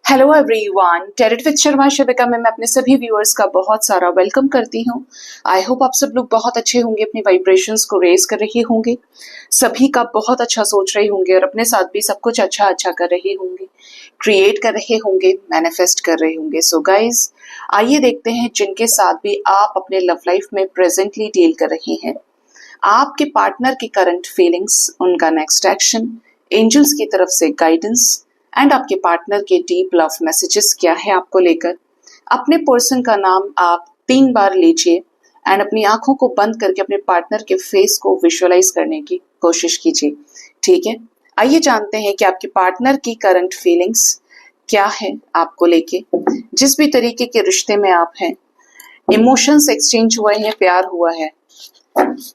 Hello everyone, tarot with Sharma Shivika में मैं अपने सभी व्यूअर्स का बहुत सारा वेलकम करती हूँ। आई होप आप सब लोग बहुत अच्छे होंगे, अपनी वाइब्रेशंस को रेज कर रहे होंगे, सभी का बहुत अच्छा सोच रहे होंगे और अपने साथ भी सब कुछ अच्छा अच्छा कर रहे होंगे, क्रिएट कर रहे होंगे, मैनिफेस्ट कर रहे होंगे। सो गाइज, आइए देखते हैं जिनके साथ भी आप अपने लव लाइफ में प्रेजेंटली डील कर रहे हैं, आपके पार्टनर की करंट फीलिंग्स, उनका नेक्स्ट एक्शन, एंजल्स की तरफ से गाइडेंस एंड आपके पार्टनर के डीप लव मैसेजेस क्या है आपको लेकर। अपने पर्सन का नाम आप 3 बार लीजिए एंड अपनी आंखों को बंद करके अपने पार्टनर के फेस को विजुअलाइज करने की कोशिश कीजिए। ठीक है, आइए जानते हैं कि आपके पार्टनर की करंट फीलिंग्स क्या है आपको लेके। जिस भी तरीके के रिश्ते में आप हैं, इमोशंस एक्सचेंज हुए हैं, प्यार हुआ है,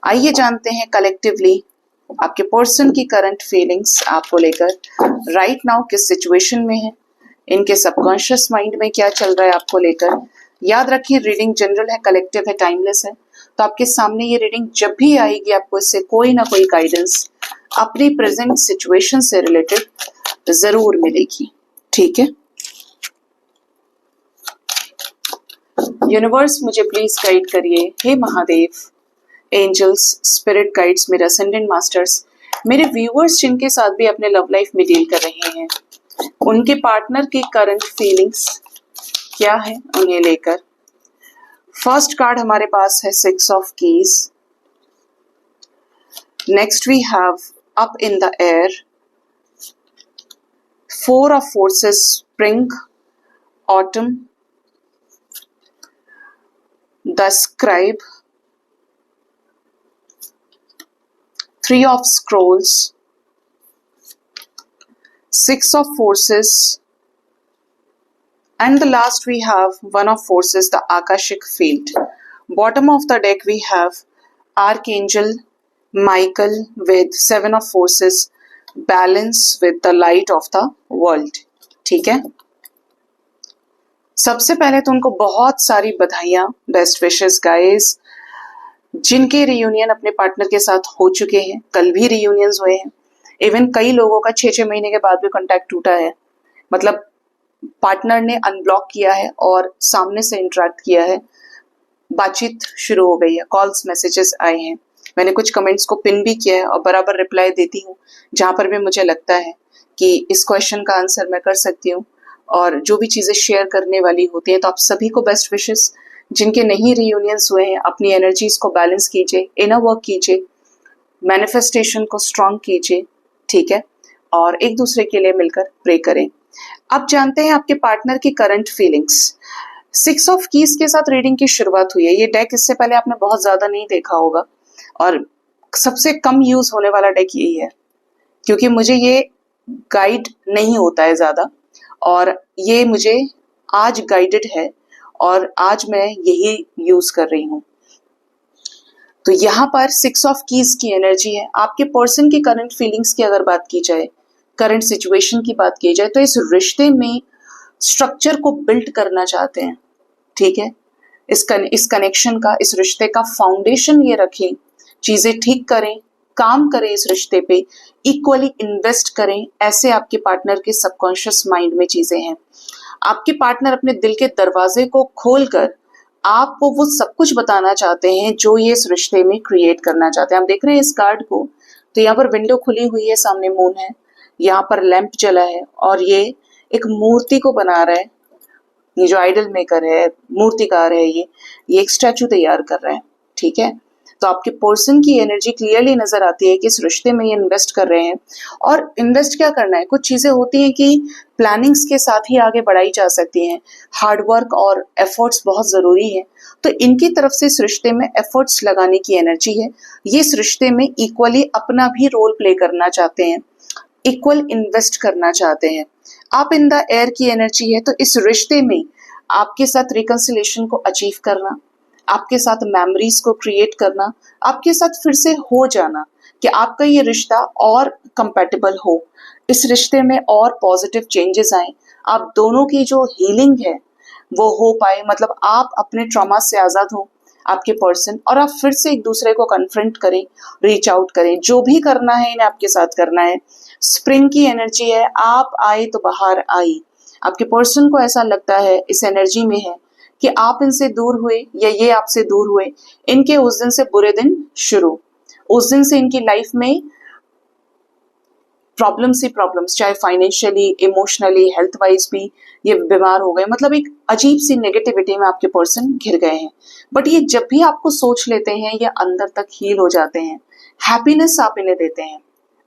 आइए जानते हैं कलेक्टिवली आपके पर्सन की करंट फीलिंग्स आपको लेकर राइट नाउ किस सिचुएशन में है, इनके सबकॉन्शियस माइंड में क्या चल रहा है आपको लेकर। याद रखिए, रीडिंग जनरल है, कलेक्टिव है, टाइमलेस है, तो आपके सामने ये रीडिंग जब भी आएगी आपको इससे कोई ना कोई गाइडेंस अपनी प्रेजेंट सिचुएशन से रिलेटेड जरूर मिलेगी। ठीक है, यूनिवर्स मुझे प्लीज गाइड करिए। हे महादेव, एंजल्स, स्पिरिट गाइड्स, मेरे असेंडेंट मास्टर्स, मेरे व्यूअर्स जिनके साथ भी अपने लव लाइफ में डील कर रहे हैं, उनके पार्टनर की करंट फीलिंग्स क्या है उन्हें लेकर। फर्स्ट कार्ड हमारे पास है 6 of keys. Next we have up in the air, 4 of forces, spring, autumn, the scribe, 3 of scrolls, 6 of forces, and the last we have 1 of forces, the Akashic field. Bottom of the deck we have Archangel Michael with 7 of forces, balance with the light of the world. ठीक है, सबसे पहले तो उनको बहुत सारी बधाइयां, best wishes guys, जिनके रियूनियन अपने पार्टनर के साथ हो चुके हैं, कल भी रियूनियंस हुए हैं। इवन कई लोगों का 6-6 महीने के बाद भी कांटेक्ट टूटा है, मतलब पार्टनर ने अनब्लॉक किया है और सामने से इंटरेक्ट किया है, बातचीत शुरू हो गई है, कॉल्स, मैसेजेस आए हैं। मैंने कुछ कमेंट्स को पिन भी किया है और बराबर रिप्लाई देती हूँ जहां पर भी मुझे लगता है कि इस क्वेश्चन का आंसर मैं कर सकती हूँ, और जो भी चीजें शेयर करने वाली होती है। तो आप सभी को बेस्ट विशेस। जिनके नहीं रियूनियंस हुए हैं, अपनी एनर्जीज को बैलेंस कीजिए, इनर वर्क कीजिए, मैनिफेस्टेशन को स्ट्रांग कीजिए। ठीक है, और एक दूसरे के लिए मिलकर प्रे करें। अब जानते हैं आपके पार्टनर की करंट फीलिंग्स। 6 ऑफ कीज के साथ रीडिंग की शुरुआत हुई है। ये डेक इससे पहले आपने बहुत ज्यादा नहीं देखा होगा और सबसे कम यूज होने वाला डेक यही है, क्योंकि मुझे ये गाइड नहीं होता है ज्यादा, और ये मुझे आज गाइडेड है और आज मैं यही यूज कर रही हूं। तो यहाँ पर 6 ऑफ कीज की एनर्जी है। आपके पर्सन की करंट फीलिंग्स की अगर बात की जाए, करंट सिचुएशन की बात की जाए, तो इस रिश्ते में स्ट्रक्चर को बिल्ड करना चाहते हैं। ठीक है, इस कनेक्शन का, इस रिश्ते का फाउंडेशन ये रखें, चीजें ठीक करें, काम करें, इस रिश्ते पे इक्वली इन्वेस्ट करें, ऐसे आपके पार्टनर के सबकॉन्शियस माइंड में चीजें हैं। आपके पार्टनर अपने दिल के दरवाजे को खोलकर आपको वो सब कुछ बताना चाहते हैं जो ये इस रिश्ते में क्रिएट करना चाहते हैं। आप देख रहे हैं इस कार्ड को, तो यहाँ पर विंडो खुली हुई है, सामने मून है, यहाँ पर लैंप जला है और ये एक मूर्ति को बना रहा है। ये जो आइडल मेकर है, मूर्तिकार है, ये एक स्टैचू तैयार कर रहा है। ठीक है, तो आपके पर्सन की एनर्जी क्लियरली नजर आती है कि इस रिश्ते में ये इन्वेस्ट कर रहे हैं। और इन्वेस्ट क्या करना है, कुछ चीजें होती हैं कि प्लानिंग्स के साथ ही आगे बढ़ाई जा सकती हैं, हार्डवर्क और एफर्ट्स बहुत जरूरी है। तो इनकी तरफ से इस रिश्ते में एफर्ट्स लगाने की एनर्जी है। ये इस रिश्ते में इक्वली अपना भी रोल प्ले करना चाहते हैं, इक्वल इन्वेस्ट करना चाहते हैं। आप इन द एयर की एनर्जी है, तो इस रिश्ते में आपके साथ रिकंसिलेशन को अचीव करना, आपके साथ मेमोरीज को क्रिएट करना, आपके साथ फिर से हो जाना कि आपका ये रिश्ता और कंपैटिबल हो, इस रिश्ते में और पॉजिटिव चेंजेस आए, आप दोनों की जो हीलिंग है वो हो पाए, मतलब आप अपने ट्रॉमा से आजाद हो, आपके पर्सन, और आप फिर से एक दूसरे को कन्फ्रंट करें, रीच आउट करें, जो भी करना है इन्हें आपके साथ करना है। स्प्रिंग की एनर्जी है, आप आए तो बाहर आई, आपके पर्सन को ऐसा लगता है, इस एनर्जी में है कि आप इनसे दूर हुए या ये आपसे दूर हुए, इनके उस दिन से बुरे दिन शुरू। उस दिन से इनकी लाइफ में प्रॉब्लम्स ही प्रॉब्लम्स, चाहे फाइनेंशियली, इमोशनली, हेल्थ वाइज भी ये बीमार हो गए। मतलब एक अजीब सी नेगेटिविटी में आपके पर्सन घिर गए हैं। बट ये जब भी आपको सोच लेते हैं, ये अंदर तक हील हो जाते हैं। हैप्पीनेस आप इन्हें देते हैं,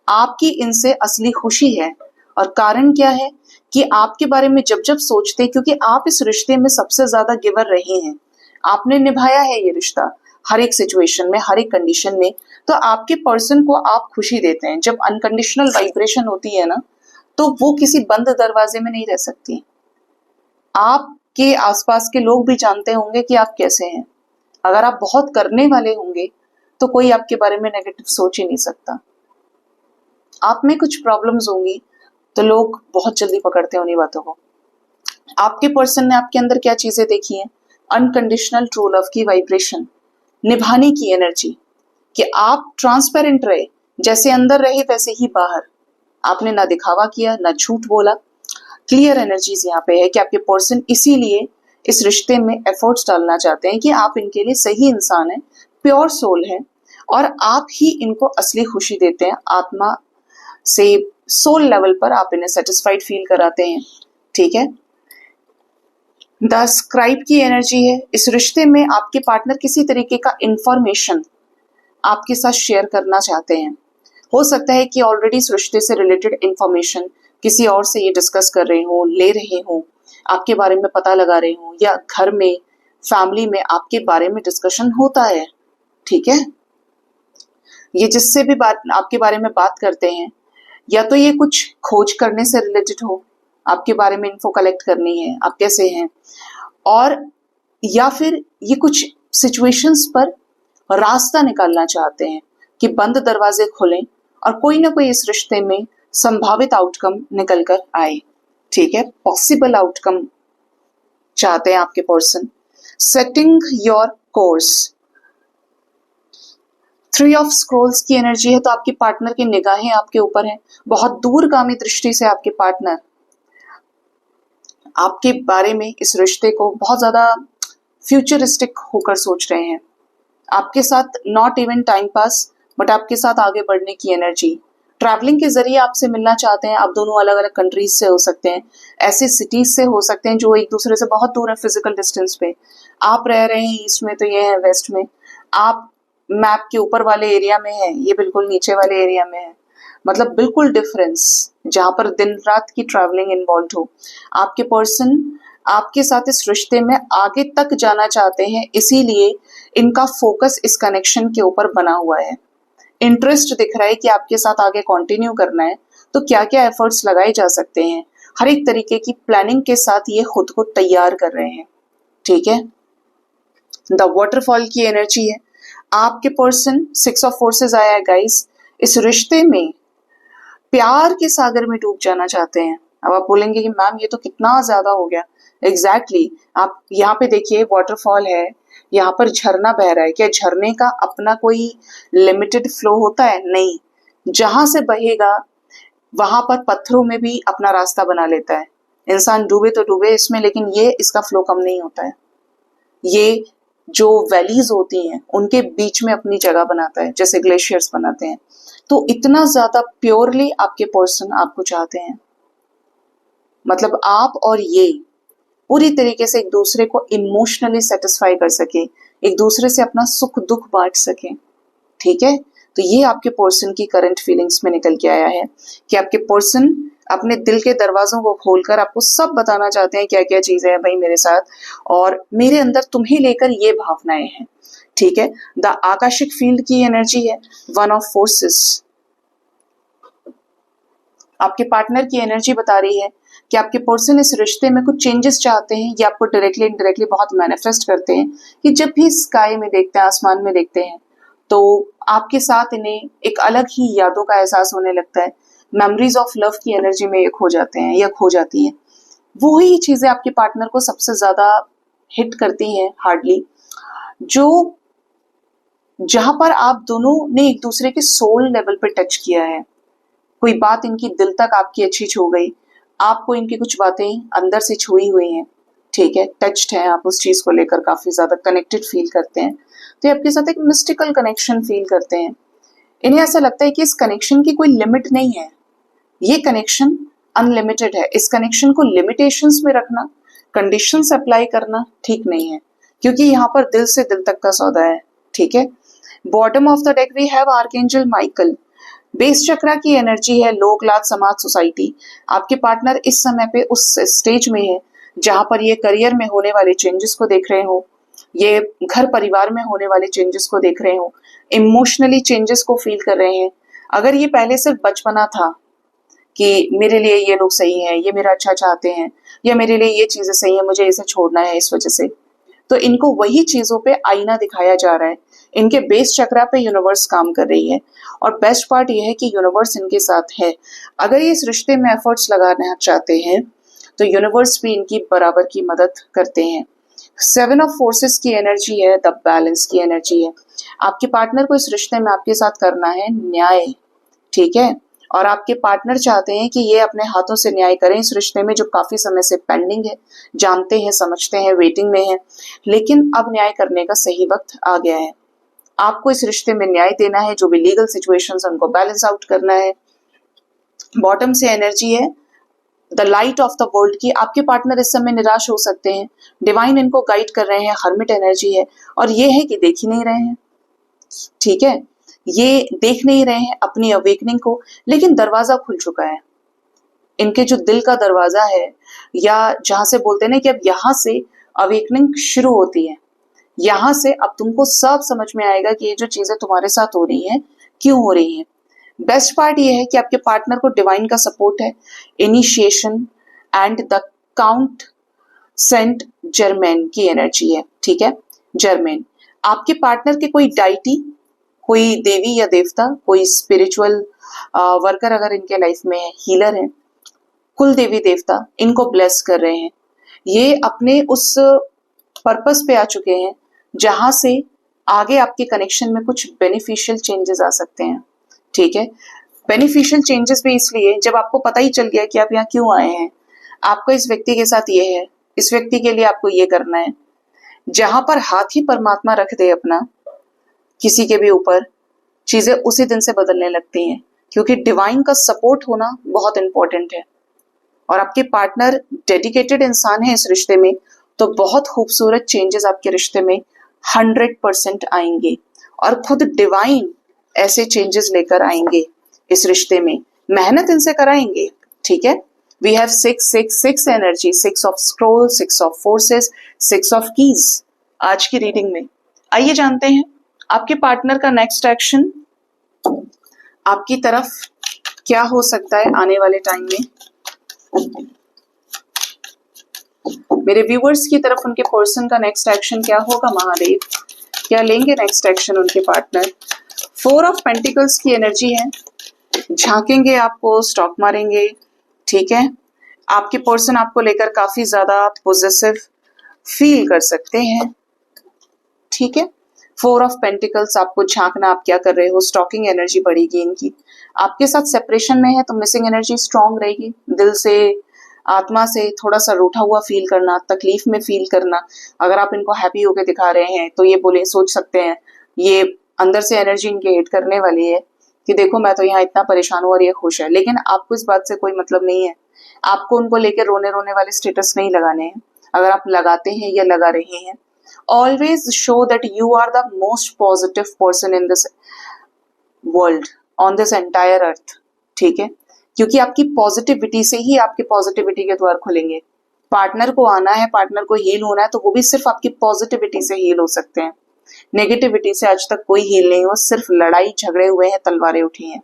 आपकी इनसे असली खुशी है। और कारण क्या है कि आपके बारे में जब जब सोचते हैं, क्योंकि आप इस रिश्ते में सबसे ज्यादा गिवर रहे हैं, आपने निभाया है ये रिश्ता हर एक सिचुएशन में, हर एक कंडीशन में, तो आपके पर्सन को आप खुशी देते हैं। जब अनकंडीशनल वाइब्रेशन होती है ना, तो वो किसी बंद दरवाजे में नहीं रह सकती। आपके आसपास के लोग भी जानते होंगे कि आप कैसे हैं। अगर आप बहुत करने वाले होंगे तो कोई आपके बारे में नेगेटिव सोच ही नहीं सकता। आप में कुछ प्रॉब्लम्स होंगी तो लोग बहुत जल्दी पकड़ते हैं उन्हीं बातों को। आपके पर्सन ने आपके अंदर क्या चीजें देखी हैं? अनकंडीशनल ट्रू लव की वाइब्रेशन, निभाने की एनर्जी, कि आप ट्रांसपेरेंट रहे, जैसे अंदर रहे वैसे ही बाहर। आपने ना दिखावा किया, ना झूठ बोला। क्लियर एनर्जीज यहाँ पे है कि आपके पर्सन इसीलिए इस रिश्ते में एफर्ट्स डालना चाहते हैं कि आप इनके लिए सही इंसान हैं, प्योर सोल है, और आप ही इनको असली खुशी देते हैं। आत्मा से सोल लेवल पर आप इन्हें सेटिस्फाइड फील कराते हैं। ठीक है। द स्क्राइब की एनर्जी है, इस रिश्ते में आपके पार्टनर किसी तरीके का इंफॉर्मेशन आपके साथ शेयर करना चाहते हैं। हो सकता है कि ऑलरेडी इस रिश्ते से रिलेटेड इंफॉर्मेशन किसी और से ये डिस्कस कर रहे हो, ले रहे हो, आपके बारे में पता लगा रहे हो, या घर में, फैमिली में आपके बारे में डिस्कशन होता है। ठीक है। ये जिससे भी बात आपके बारे में बात करते हैं, या तो ये कुछ खोज करने से रिलेटेड हो, आपके बारे में इन्फो कलेक्ट करनी है, आप कैसे हैं, और या फिर ये कुछ सिचुएशंस पर रास्ता निकालना चाहते हैं कि बंद दरवाजे खुलें और कोई ना कोई इस रिश्ते में संभावित आउटकम निकल कर आए। ठीक है। पॉसिबल आउटकम चाहते हैं आपके person. Setting your course, 3 of scrolls की एनर्जी है, तो आपके पार्टनर की निगाहें आपके ऊपर हैं। बहुत दूरगामी दृष्टि से आपके पार्टनर आपके बारे में, इस रिश्ते को बहुत ज्यादा फ्यूचरिस्टिक होकर सोच रहे हैं। आपके साथ not even time pass, but आपके साथ आगे बढ़ने की एनर्जी। ट्रैवलिंग के जरिए आपसे मिलना चाहते हैं। आप दोनों अलग अलग कंट्रीज से हो सकते हैं, ऐसे सिटीज से हो सकते हैं जो एक दूसरे से बहुत दूर है फिजिकल डिस्टेंस पे। आप रह रहे हैं ईस्ट में तो ये है वेस्ट में, आप मैप के ऊपर वाले एरिया में है, ये बिल्कुल नीचे वाले एरिया में है। मतलब बिल्कुल डिफरेंस, जहां पर दिन रात की ट्रैवलिंग इन्वॉल्व हो। आपके पर्सन आपके साथ इस रिश्ते में आगे तक जाना चाहते हैं, इसीलिए इनका फोकस इस कनेक्शन के ऊपर बना हुआ है। इंटरेस्ट दिख रहा है कि आपके साथ आगे कंटिन्यू करना है, तो क्या क्या एफर्ट्स लगाए जा सकते हैं, हर एक तरीके की प्लानिंग के साथ ये खुद को तैयार कर रहे हैं। ठीक है। द वाटरफॉल की एनर्जी है, आपके पर्सन 6 ऑफ फोर्सेस आया है गाइस। इस रिश्ते में प्यार के सागर में डूब जाना चाहते हैं। अब आप बोलेंगे कि मैम ये तो कितना ज्यादा हो गया। एग्जैक्टली आप यहाँ पे देखिए, वाटरफॉल है, यहाँ पर झरना बह रहा है। क्या झरने का अपना कोई लिमिटेड फ्लो होता है? नहीं। जहां से बहेगा वहां पर पत्थरों में भी अपना रास्ता बना लेता है। इंसान डूबे तो डूबे इसमें, लेकिन ये इसका फ्लो कम नहीं होता है। ये जो वैलीज होती हैं उनके बीच में अपनी जगह बनाता है, जैसे ग्लेशियर्स बनाते हैं। तो इतना ज्यादा प्योरली आपके पर्सन आपको चाहते हैं। मतलब आप और ये पूरी तरीके से एक दूसरे को इमोशनली सेटिस्फाई कर सके, एक दूसरे से अपना सुख दुख बांट सके। ठीक है। तो ये आपके पर्सन की करंट फीलिंग्स में निकल के आया है कि आपके पर्सन अपने दिल के दरवाजों को खोलकर आपको सब बताना चाहते हैं क्या क्या चीजें हैं भाई मेरे साथ, और मेरे अंदर तुम्हें लेकर ये भावनाएं हैं। ठीक है। द आकाशिक फील्ड की एनर्जी है, 1 ऑफ फोर्सेस। आपके पार्टनर की एनर्जी बता रही है कि आपके पर्सन इस रिश्ते में कुछ चेंजेस चाहते हैं। ये आपको डायरेक्टली इनडायरेक्टली बहुत मैनिफेस्ट करते हैं कि जब भी स्काई में देखते हैं, आसमान में देखते हैं, तो आपके साथ इन्हें एक अलग ही यादों का एहसास होने लगता है। मेमोरीज ऑफ लव की एनर्जी में ये खो जाते हैं या खो जाती हैं। वही चीजें आपके पार्टनर को सबसे ज्यादा हिट करती हैं हार्डली, जो जहां पर आप दोनों ने एक दूसरे के सोल लेवल पर टच किया है। कोई बात इनकी दिल तक आपकी अच्छी छू गई, आपको इनकी कुछ बातें अंदर से छुई हुई हैं, ठीक है, टच्ड है, आप उस चीज को लेकर काफी ज्यादा कनेक्टेड फील करते हैं, तो ये आपके साथ एक मिस्टिकल कनेक्शन फील करते हैं। इन्हें ऐसा लगता है कि इस कनेक्शन की कोई लिमिट नहीं है, ये कनेक्शन अनलिमिटेड है। इस कनेक्शन को लिमिटेशंस में रखना, कंडीशंस अप्लाई करना ठीक नहीं है, क्योंकि यहाँ पर दिल से दिल तक का सौदा है, ठीक है। Bottom of the deck we have archangel Michael. Base chakra की एनर्जी है, लोक लाज समाज सोसाइटी। आपके पार्टनर इस समय पे उस स्टेज में है जहां पर ये करियर में होने वाले चेंजेस को देख रहे हो, ये घर परिवार में होने वाले चेंजेस को देख रहे हो, इमोशनली चेंजेस को फील कर रहे हैं। अगर ये पहले सिर्फ बचपना था कि मेरे लिए ये लोग सही हैं, ये मेरा अच्छा चाहते हैं, या मेरे लिए ये चीजें सही है, मुझे इसे छोड़ना है इस वजह से, तो इनको वही चीजों पे आईना दिखाया जा रहा है। इनके बेस चक्रा पे यूनिवर्स काम कर रही है, और बेस्ट पार्ट ये है कि यूनिवर्स इनके साथ है। अगर ये इस रिश्ते में एफर्ट्स लगाना चाहते हैं तो यूनिवर्स भी इनकी बराबर की मदद करते हैं। 7 ऑफ फोर्सेस की एनर्जी है, द बैलेंस की एनर्जी है। आपके पार्टनर को इस रिश्ते में आपके साथ करना है न्याय, ठीक है, और आपके पार्टनर चाहते हैं कि ये अपने हाथों से न्याय करें इस रिश्ते में जो काफी समय से पेंडिंग है, जानते हैं, समझते हैं, वेटिंग में है, लेकिन अब न्याय करने का सही वक्त आ गया है। आपको इस रिश्ते में न्याय देना है, जो भी लीगल सिचुएशंस है उनको बैलेंस आउट करना है। बॉटम से एनर्जी है the light of the world की। आपके पार्टनर इस समय निराश हो सकते हैं, डिवाइन इनको गाइड कर रहे हैं, हर्मिट एनर्जी है, और ये है कि देख ही नहीं रहे हैं, ठीक है, ये देख नहीं रहे हैं अपनी अवेकनिंग को, लेकिन दरवाजा खुल चुका है। इनके जो दिल का दरवाजा है, या जहां से बोलते हैं ना कि अब यहां से अवेकनिंग शुरू होती है, यहां से अब तुमको सब समझ में आएगा कि ये जो चीजें तुम्हारे साथ हो रही हैं क्यों हो रही हैं। बेस्ट पार्ट ये है कि आपके पार्टनर को डिवाइन का सपोर्ट है, initiation and the Count Saint Germain की एनर्जी है, ठीक है, जर्मैन। आपके पार्टनर के कोई डाइटी, कोई देवी या देवता, कोई स्पिरिचुअल वर्कर अगर इनके लाइफ में है, हीलर है, कुल देवी देवता इनको ब्लेस कर रहे हैं। ये अपने उस पर्पस पे आ चुके हैं जहां से आगे आपके कनेक्शन में कुछ बेनिफिशियल चेंजेस आ सकते हैं, ठीक है। बेनिफिशियल चेंजेस भी इसलिए जब आपको पता ही चल गया कि आप यहाँ क्यों आए हैं, आपको इस व्यक्ति के साथ ये है, इस व्यक्ति के लिए आपको ये करना है। जहां पर हाथ ही परमात्मा रख दे अपना किसी के भी ऊपर, चीजें उसी दिन से बदलने लगती हैं, क्योंकि डिवाइन का सपोर्ट होना बहुत इंपॉर्टेंट है। और आपके पार्टनर डेडिकेटेड इंसान है इस रिश्ते में, तो बहुत खूबसूरत चेंजेस आपके रिश्ते में 100% आएंगे, और खुद डिवाइन ऐसे चेंजेस लेकर आएंगे इस रिश्ते में, मेहनत इनसे कराएंगे, ठीक है। We have 6 energy, 6 of scroll, 6 of forces, 6 of keys आज की रीडिंग में। आइए जानते हैं आपके पार्टनर का नेक्स्ट एक्शन आपकी तरफ क्या हो सकता है आने वाले टाइम में। मेरे व्यूअर्स की तरफ उनके पर्सन का नेक्स्ट एक्शन क्या होगा, महादेव क्या लेंगे नेक्स्ट एक्शन उनके पार्टनर। 4 ऑफ पेंटिकल्स की एनर्जी है, झांकेंगे आपको, स्टॉक मारेंगे, ठीक है। आपके पर्सन आपको लेकर काफी ज्यादा पॉजिटिव फील कर सकते हैं, ठीक है। 4 ऑफ पेंटिकल्स आपको झांकना, आप क्या कर रहे हो, स्टॉकिंग एनर्जी बढ़ेगी इनकी। आपके साथ सेपरेशन में है तो मिसिंग एनर्जी स्ट्रांग रहेगी, दिल से आत्मा से थोड़ा सा रूठा हुआ फील करना, तकलीफ में फील करना। अगर आप इनको हैप्पी होके दिखा रहे हैं तो ये बोले, सोच सकते हैं ये अंदर से एनर्जी इनके हेट करने वाली है कि देखो मैं तो यहाँ इतना परेशान हूँ और ये खुश है, लेकिन आपको इस बात से कोई मतलब नहीं है। आपको उनको लेकर रोने रोने वाले स्टेटस नहीं लगाने हैं। अगर आप लगाते हैं या लगा रहे हैं, always show that you are the most positive person in this world, on this entire earth, ठीक है, क्योंकि आपकी पॉजिटिविटी से ही आपके पॉजिटिविटी के द्वार खुलेंगे। पार्टनर को आना है, पार्टनर को हील होना है, तो वो भी सिर्फ आपकी पॉजिटिविटी से हील हो सकते हैं। नेगेटिविटी से आज तक कोई हील नहीं हुआ, सिर्फ लड़ाई झगड़े हुए हैं, तलवारें उठी हैं,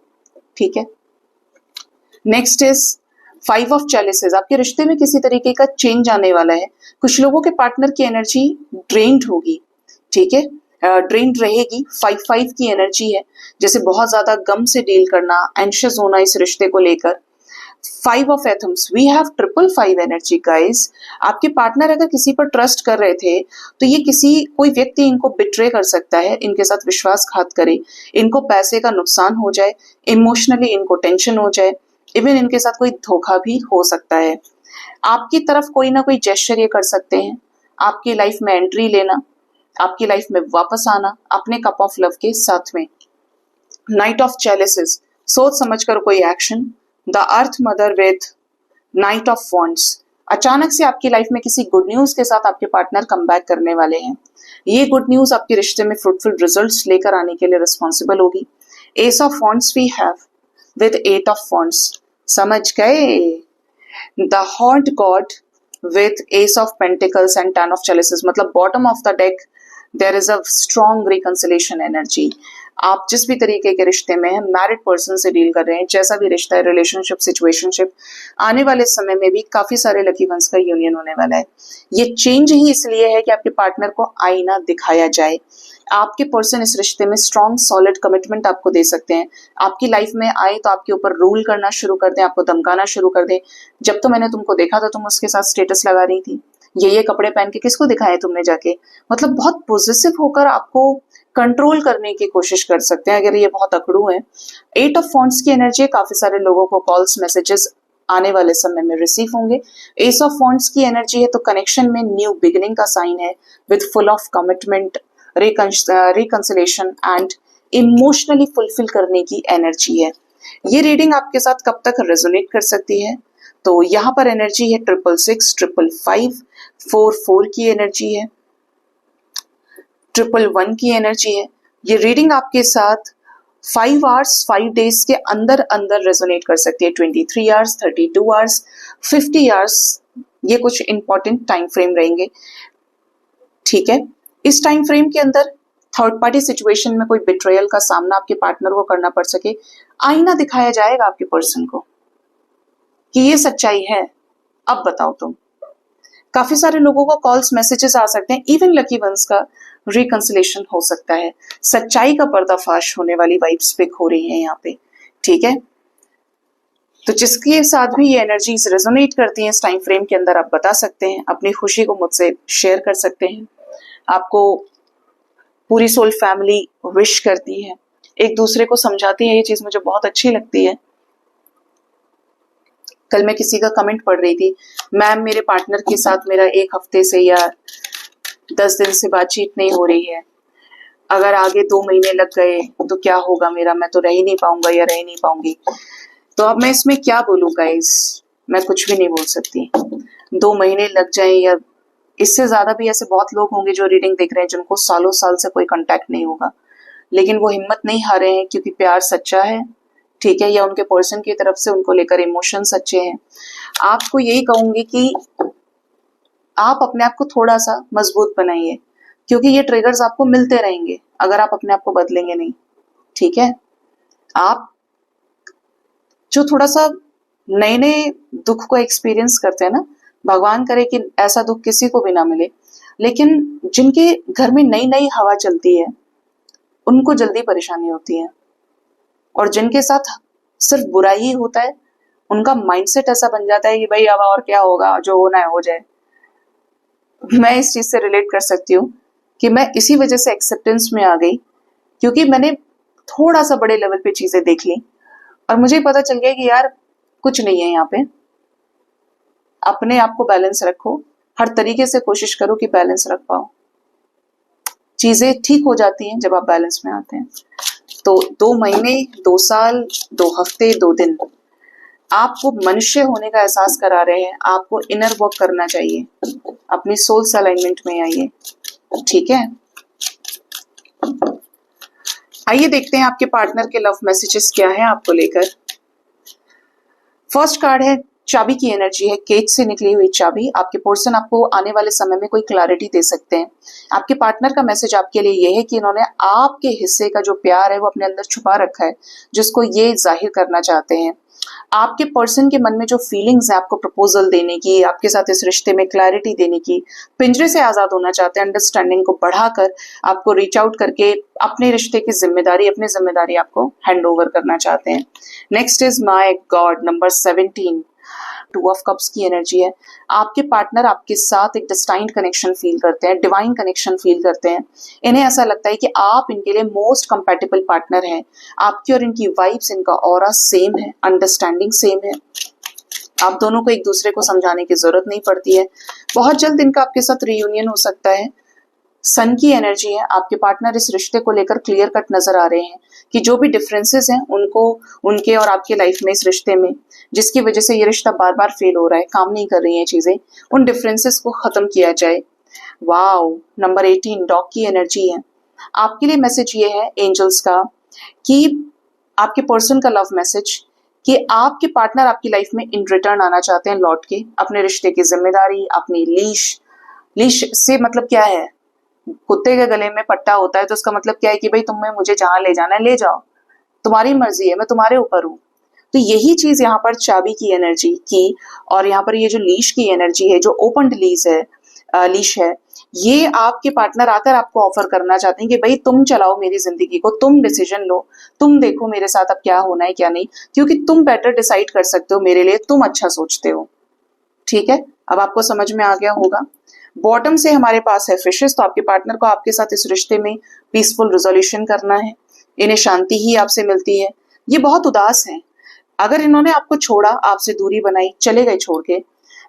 ठीक है। Next is 5 of chalices. आपके रिश्ते में किसी तरीके का चेंज आने वाला है। कुछ लोगों के पार्टनर की एनर्जी ड्रेन्ड होगी, ठीक है, ड्रेन्ड रहेगी। 5 की एनर्जी है, जैसे बहुत ज्यादा गम से डील करना, एंशियस होना इस रिश्ते को लेकर। 5 of athames, we have 555 energy guys. आपके पार्टनर अगर किसी पर ट्रस्ट कर रहे थे तो ये कोई व्यक्ति इनको बिट्रे कर सकता है, इनके साथ विश्वासघात करे, इनको पैसे का नुकसान हो जाए, इमोशनली इनको टेंशन हो जाए, इवन इनके साथ कोई धोखा भी हो सकता है। आपकी तरफ कोई ना कोई जेस्चर ये कर सकते हैं, आपकी लाइफ में एंट्री लेना, आपकी लाइफ में वापस आना अपने कप ऑफ लव के साथ में। नाइट ऑफ चैलिसेस, सोच समझ कर कोई action. The earth mother with night of wands, अचानक से आपकी लाइफ में किसी गुड न्यूज के साथ आपके पार्टनर कम बैक करने वाले हैं। ये गुड न्यूज आपके रिश्ते में फ्रूटफुल रिजल्ट्स लेकर आने के लिए रिस्पॉन्सिबल होगी। Ace of wands we have with eight of wands, समझ गए? The hot god with ace of pentacles and ten of chalices, मतलब bottom of the deck there is a strong reconciliation energy. आप जिस भी तरीके के रिश्ते में हैं, मैरिड पर्सन से डील कर रहे हैं, जैसा भी रिश्ता है, रिलेशनशिप, सिचुएशनशिप, आने वाले समय में भी काफी सारे लकी वंस का यूनियन होने वाला है। ये चेंज ही इसलिए है कि आपके पार्टनर को आईना दिखाया जाए। आपके पर्सन इस रिश्ते में स्ट्रॉन्ग सॉलिड कमिटमेंट आपको दे सकते हैं। आपकी लाइफ में आए तो आपके ऊपर रूल करना शुरू कर दें, आपको धमकाना शुरू कर दें। जब तो मैंने तुमको देखा था तुम उसके साथ स्टेटस लगा रही थी, ये कपड़े पहन के किसको दिखाए तुमने जाके, मतलब बहुत पॉजिटिव होकर आपको कंट्रोल करने की कोशिश कर सकते हैं अगर ये बहुत अकड़ू है। एट ऑफ वॉन्ड्स की एनर्जी, काफी सारे लोगों को कॉल्स मैसेजेस आने वाले समय में रिसीव होंगे। एस ऑफ वॉन्ड्स की एनर्जी है तो कनेक्शन में न्यू बिगिनिंग का साइन है with full of commitment, reconciliation and emotionally fulfil करने की एनर्जी है। ये रीडिंग आपके साथ कब तक रेजोनेट कर सकती है? तो यहाँ पर एनर्जी है 666, 555, 44 की एनर्जी है, 111 की एनर्जी है। ये रीडिंग आपके साथ 5 आवर्स 5 डेज के अंदर अंदर रेजोनेट कर सकती है। 23 आवर्स, 32 आवर्स, 50 आवर्स, ये कुछ इंपॉर्टेंट टाइम फ्रेम रहेंगे। ठीक है, इस टाइम फ्रेम के अंदर थर्ड पार्टी सिचुएशन में कोई बिट्रेयल का सामना आपके पार्टनर को करना पड़ सके, आईना दिखाया जाएगा आपके पर्सन को कि ये सच्चाई है, अब बताओ तुम। काफी सारे लोगों को कॉल्स मैसेजेस आ सकते हैं, इवन लकी वंस का रिकंसिलेशन हो सकता है। सच्चाई का पर्दाफाश होने वाली वाइब्स पिक हो रही है यहाँ पे। ठीक है, तो जिसके साथ भी ये एनर्जीज रेजोनेट करती हैं इस टाइम फ्रेम के अंदर, आप बता सकते हैं, अपनी खुशी को मुझसे शेयर कर सकते हैं। आपको पूरी सोल फैमिली विश करती है, एक दूसरे को समझाती है, ये चीज मुझे बहुत अच्छी लगती है। कल मैं किसी का कमेंट पढ़ रही थी, मैम मेरे पार्टनर के साथ मेरा 1 हफ्ते से या 10 दिन से बातचीत नहीं हो रही है, अगर आगे 2 महीने लग गए तो क्या होगा मेरा, मैं तो रह ही नहीं पाऊंगा या रह नहीं पाऊंगी। तो अब मैं इसमें क्या बोलूं गाइस, मैं कुछ भी नहीं बोल सकती। 2 महीने लग जाए या इससे ज्यादा भी, ऐसे बहुत लोग होंगे जो रीडिंग देख रहे हैं जिनको सालों साल से कोई कांटेक्ट नहीं होगा, लेकिन वो हिम्मत नहीं हारे हैं क्योंकि प्यार सच्चा है। ठीक है, या उनके पर्सन की तरफ से उनको लेकर इमोशन सच्चे हैं। आपको यही कहूंगी कि आप अपने आप को थोड़ा सा मजबूत बनाइए, क्योंकि ये ट्रिगर्स आपको मिलते रहेंगे अगर आप अपने आप को बदलेंगे नहीं। ठीक है, आप जो थोड़ा सा नए नए दुख को एक्सपीरियंस करते हैं ना, भगवान करे कि ऐसा दुख किसी को भी ना मिले, लेकिन जिनके घर में नई नई हवा चलती है उनको जल्दी परेशानी होती है, और जिनके साथ सिर्फ बुराई ही होता है उनका माइंडसेट ऐसा बन जाता है कि भाई अब और क्या होगा, जो होना है हो जाए। मैं इस चीज से रिलेट कर सकती हूँ कि मैं इसी वजह से एक्सेप्टेंस में आ गई, क्योंकि मैंने थोड़ा सा बड़े लेवल पे चीजें देख ली और मुझे पता चल गया कि यार कुछ नहीं है यहाँ पे। अपने आप को बैलेंस रखो, हर तरीके से कोशिश करो कि बैलेंस रख पाओ। चीजें ठीक हो जाती हैं जब आप बैलेंस में आते हैं। तो 2 महीने, 2 साल, 2 हफ्ते, 2 दिन आपको मनुष्य होने का एहसास करा रहे हैं। आपको इनर वर्क करना चाहिए, अपनी सोल से अलाइनमेंट में आइए। ठीक है, आइए देखते हैं आपके पार्टनर के लव मैसेजेस क्या है आपको लेकर। फर्स्ट कार्ड है चाबी की एनर्जी है, केज से निकली हुई चाबी। आपके पर्सन आपको आने वाले समय में कोई क्लैरिटी दे सकते हैं। आपके पार्टनर का मैसेज आपके लिए ये है कि इन्होंने आपके हिस्से का जो प्यार है वो अपने अंदर छुपा रखा है, जिसको ये जाहिर करना चाहते हैं। आपके पर्सन के मन में जो फीलिंग्स है आपको प्रपोजल देने की, आपके साथ इस रिश्ते में क्लैरिटी देने की, पिंजरे से आजाद होना चाहते हैं, अंडरस्टैंडिंग को बढ़ाकर आपको रीच आउट करके अपने रिश्ते की जिम्मेदारी, अपनी जिम्मेदारी आपको हैंड ओवर करना चाहते हैं। Next is my God, number 17। Two of cups की एनर्जी है। आपके पार्टनर आपके साथ एक डिस्टाइंट कनेक्शन फील करते हैं, डिवाइन कनेक्शन फील करते हैं। इन्हें ऐसा लगता है कि आप इनके लिए मोस्ट कंपैटिबल पार्टनर हैं। आपकी और इनकी वाइब्स, इनका ऑरा सेम है, अंडरस्टैंडिंग सेम है। आप दोनों को एक दूसरे को समझाने की जरूरत नहीं पड़ती है। बहुत जल्द इनका आपके साथ रियूनियन हो सकता है। सन की एनर्जी है। आपके पार्टनर इस रिश्ते को लेकर क्लियर कट नजर आ रहे हैं कि जो भी डिफरेंसेस हैं उनको, उनके और आपके लाइफ में, इस रिश्ते में, जिसकी वजह से ये रिश्ता बार बार फेल हो रहा है, काम नहीं कर रही है चीजें, उन डिफरेंसेस को खत्म किया जाए। वाओ, नंबर 18 डॉग की एनर्जी है। आपके लिए मैसेज ये है एंजल्स का कि आपके पर्सन का लव मैसेज कि आपके पार्टनर आपकी लाइफ में इन रिटर्न आना चाहते हैं, लौट के अपने रिश्ते की जिम्मेदारी, अपनी लीश से मतलब क्या है, कुत्ते के गले में पट्टा होता है तो उसका मतलब क्या है कि भाई तुम्हें मुझे जहां ले जाना है ले जाओ, तुम्हारी मर्जी है, मैं तुम्हारे ऊपर हूँ। तो यही चीज यहाँ पर चाबी की एनर्जी की, और यहाँ पर ये जो लीश की एनर्जी है, जो ओपन लीश है, ये आपके पार्टनर आकर आपको ऑफर करना चाहते हैं कि भाई तुम चलाओ मेरी जिंदगी को, तुम डिसीजन लो, तुम देखो मेरे साथ अब क्या होना है क्या नहीं, क्योंकि तुम बेटर डिसाइड कर सकते हो मेरे लिए, तुम अच्छा सोचते हो। ठीक है, अब आपको समझ में आ गया होगा। बॉटम से हमारे पास है फिशेस। तो आपके पार्टनर को आपके साथ इस रिश्ते में पीसफुल रिजोल्यूशन करना है। इन्हें शांति ही आपसे मिलती है। ये बहुत उदास हैं। अगर इन्होंने आपको छोड़ा, आपसे दूरी बनाई, चले गए छोड़ के,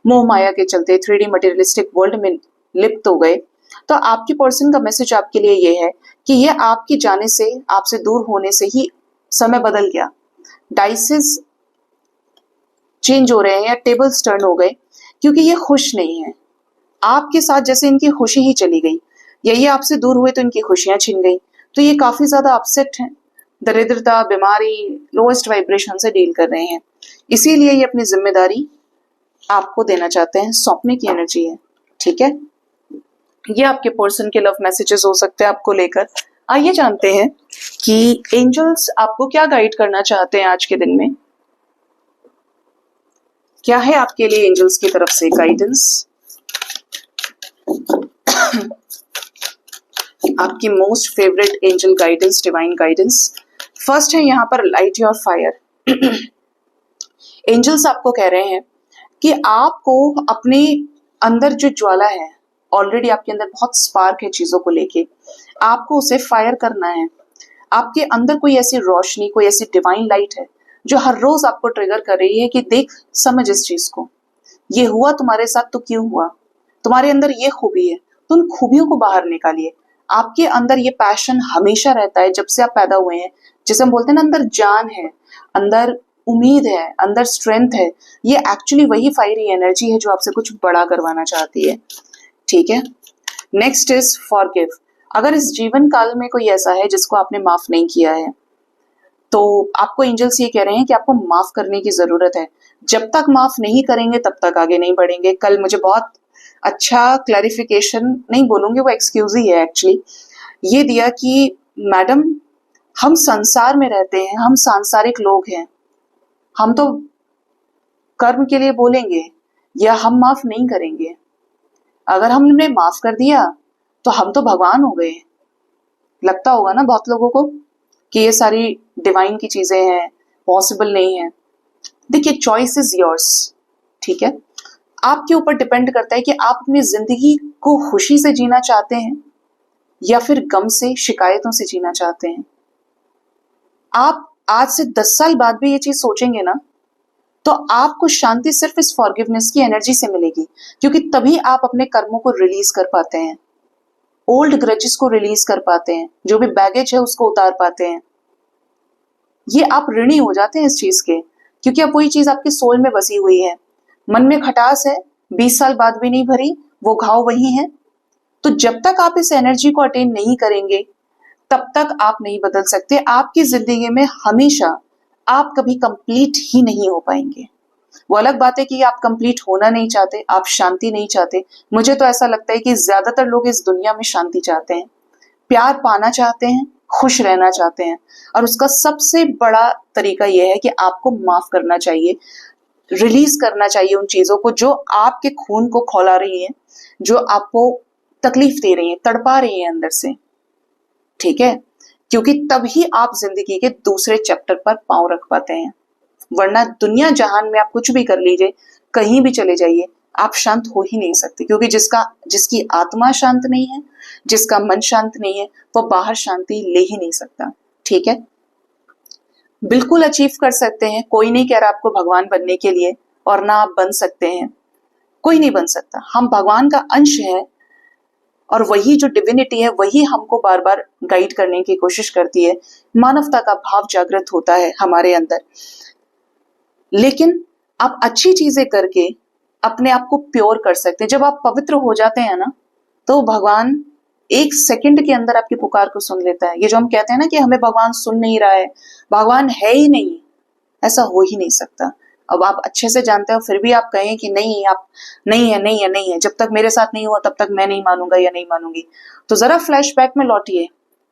मोह माया के चलते 3D मटेरियलिस्टिक वर्ल्ड में लिप्त हो गए, तो आपके पर्सन का मैसेज आपके लिए ये है कि ये आपके जाने से, आपसे दूर होने से ही समय बदल गया। डाइसेस चेंज हो रहे हैं या टेबल्स टर्न हो गए, क्योंकि ये खुश नहीं है आपके साथ। जैसे इनकी खुशी ही चली गई, या ये आपसे दूर हुए तो इनकी खुशियां छिन गई। तो ये काफी ज्यादा अपसेट हैं, दरिद्रता, बीमारी, लोएस्ट वाइब्रेशन से डील कर रहे हैं। इसीलिए ये अपनी जिम्मेदारी आपको देना चाहते हैं, सौंपने की एनर्जी है। ठीक है, ये आपके पर्सन के लव मैसेजेस हो सकते हैं आपको लेकर। आइए जानते हैं कि एंजल्स आपको क्या गाइड करना चाहते हैं आज के दिन में। क्या है आपके लिए एंजल्स की तरफ से गाइडेंस? आपकी most favourite angel guidance, divine guidance. First है यहाँ पर लाइट योर फायर। एंजल्स आपको कह रहे हैं कि आपको अपने अंदर जो ज्वाला है, ऑलरेडी आपके अंदर बहुत स्पार्क है चीजों को लेके, आपको उसे फायर करना है। आपके अंदर कोई ऐसी रोशनी, कोई ऐसी डिवाइन लाइट है जो हर रोज आपको ट्रिगर कर रही है कि देख, समझ इस चीज को, ये हुआ तुम्हारे साथ तो क्यों हुआ, तुम्हारे अंदर ये खूबी है तो उन खूबियों को बाहर निकालिए। आपके अंदर ये पैशन हमेशा रहता है जब से आप पैदा हुए हैं, जिसे हम बोलते हैं ना, अंदर जान है, अंदर उम्मीद है, अंदर स्ट्रेंथ है। ये एक्चुअली वही फायरी एनर्जी है जो आपसे कुछ बड़ा करवाना चाहती है। ठीक है, नेक्स्ट इज फॉरगिव। अगर इस जीवन काल में कोई ऐसा है जिसको आपने माफ नहीं किया है, तो आपको एंजल्स ये कह रहे हैं कि आपको माफ करने की जरूरत है। जब तक माफ नहीं करेंगे तब तक आगे नहीं बढ़ेंगे। कल मुझे बहुत अच्छा क्लैरिफिकेशन, नहीं बोलूंगी, वो एक्सक्यूज ही है एक्चुअली, ये दिया कि मैडम, हम संसार में रहते हैं, हम सांसारिक लोग हैं, हम तो कर्म के लिए बोलेंगे या हम माफ नहीं करेंगे। अगर हमने माफ कर दिया तो हम तो भगवान हो गए। लगता होगा ना बहुत लोगों को कि ये सारी डिवाइन की चीजें हैं, पॉसिबल नहीं है। देखिए, चॉइस इज योर्स। ठीक है, आपके ऊपर डिपेंड करता है कि आप अपनी जिंदगी को खुशी से जीना चाहते हैं या फिर गम से, शिकायतों से जीना चाहते हैं। आप आज से 10 साल बाद भी ये चीज सोचेंगे ना, तो आपको शांति सिर्फ इस फॉरगिवनेस की एनर्जी से मिलेगी, क्योंकि तभी आप अपने कर्मों को रिलीज कर पाते हैं, ओल्ड ग्रजेस को रिलीज कर पाते हैं, जो भी बैगेज है उसको उतार पाते हैं। ये आप ऋणी हो जाते हैं इस चीज के, क्योंकि अब वही चीज आपके सोल में बसी हुई है। मन में खटास है, 20 साल बाद भी नहीं भरी, वो घाव वही है। तो जब तक आप इस एनर्जी को अटेन नहीं करेंगे तब तक आप नहीं बदल सकते। आपकी जिंदगी में हमेशा आप कभी कंप्लीट ही नहीं हो पाएंगे। वो अलग बात है कि आप कंप्लीट होना नहीं चाहते, आप शांति नहीं चाहते। मुझे तो ऐसा लगता है कि ज्यादातर लोग इस दुनिया में शांति चाहते हैं, प्यार पाना चाहते हैं, खुश रहना चाहते हैं, और उसका सबसे बड़ा तरीका यह है कि आपको माफ करना चाहिए, रिलीज करना चाहिए उन चीजों को जो आपके खून को खौला रही हैं, जो आपको तकलीफ दे रही हैं, तड़पा रही हैं अंदर से। ठीक है, क्योंकि तभी आप जिंदगी के दूसरे चैप्टर पर पांव रख पाते हैं। वरना दुनिया जहान में आप कुछ भी कर लीजिए, कहीं भी चले जाइए, आप शांत हो ही नहीं सकते, क्योंकि जिसकी आत्मा शांत नहीं है, जिसका मन शांत नहीं है, वो बाहर शांति ले ही नहीं सकता। ठीक है, बिल्कुल अचीव कर सकते हैं, कोई नहीं कह रहा आपको भगवान बनने के लिए, और ना आप बन सकते हैं, कोई नहीं बन सकता। हम भगवान का अंश है, और वही जो डिविनिटी है वही हमको बार बार गाइड करने की कोशिश करती है। मानवता का भाव जागृत होता है हमारे अंदर, लेकिन आप अच्छी चीजें करके अपने आप को प्योर कर सकते हैं। जब आप पवित्र हो जाते हैं ना, तो भगवान 1 सेकंड के अंदर आपकी पुकार को सुन लेता है। ये जो हम कहते हैं ना कि हमें भगवान सुन नहीं रहा है, भगवान है ही नहीं, ऐसा हो ही नहीं सकता। अब आप अच्छे से जानते हो, फिर भी आप कहें कि नहीं, आप नहीं है, नहीं है, नहीं है, जब तक मेरे साथ नहीं हुआ तब तक मैं नहीं मानूंगा या नहीं मानूंगी। तो जरा फ्लैशबैक में लौटिए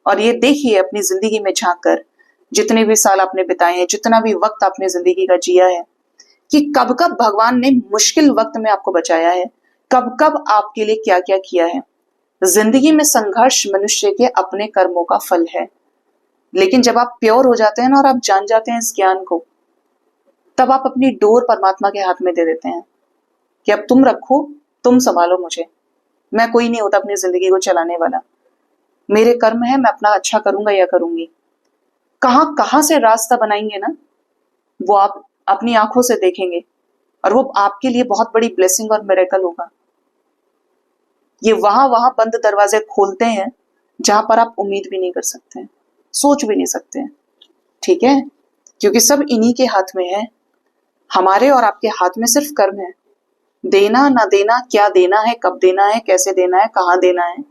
और ये देखिए अपनी जिंदगी में झांक कर, जितने भी साल आपने बिताए हैं, जितना भी वक्त आपने जिंदगी का जिया है, कि कब कब भगवान ने मुश्किल वक्त में आपको बचाया है, कब कब आपके लिए क्या क्या किया है। जिंदगी में संघर्ष मनुष्य के अपने कर्मों का फल है, लेकिन जब आप प्योर हो जाते हैं ना और आप जान जाते हैं इस ज्ञान को, तब आप अपनी डोर परमात्मा के हाथ में दे देते हैं कि अब तुम रखो, तुम संभालो मुझे, मैं कोई नहीं होता अपनी जिंदगी को चलाने वाला, मेरे कर्म है, मैं अपना अच्छा करूंगा या करूंगी। कहां कहां से रास्ता बनाएंगे ना, वो आप अपनी आंखों से देखेंगे, और वो आपके लिए बहुत बड़ी ब्लेसिंग और मिरेकल होगा। ये वहां वहां बंद दरवाजे खोलते हैं जहां पर आप उम्मीद भी नहीं कर सकते हैं, सोच भी नहीं सकते हैं। ठीक है, क्योंकि सब इन्हीं के हाथ में है। हमारे और आपके हाथ में सिर्फ कर्म है। देना ना देना, क्या देना है, कब देना है, कैसे देना है, कहाँ देना है,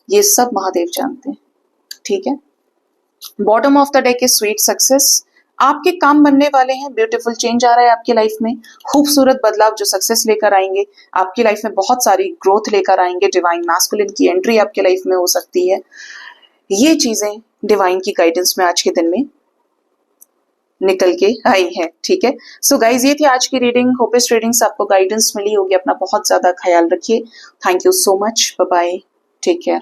ये सब महादेव जानते हैं। ठीक है, बॉटम ऑफ द डे के स्वीट सक्सेस, आपके काम बनने वाले हैं, ब्यूटीफुल चेंज आ रहा है आपकी लाइफ में, खूबसूरत बदलाव जो सक्सेस लेकर आएंगे, आपकी लाइफ में बहुत सारी ग्रोथ लेकर आएंगे, डिवाइन मैस्कुलिन की एंट्री आपकी लाइफ में हो सकती है। ये चीजें डिवाइन की गाइडेंस में आज के दिन में निकल के आई है। ठीक है, सो गाइज ये थी आज की रीडिंग। होप इस रीडिंग से आपको गाइडेंस मिली होगी। अपना बहुत ज्यादा ख्याल रखिए। Thank you so much, bye bye, take care.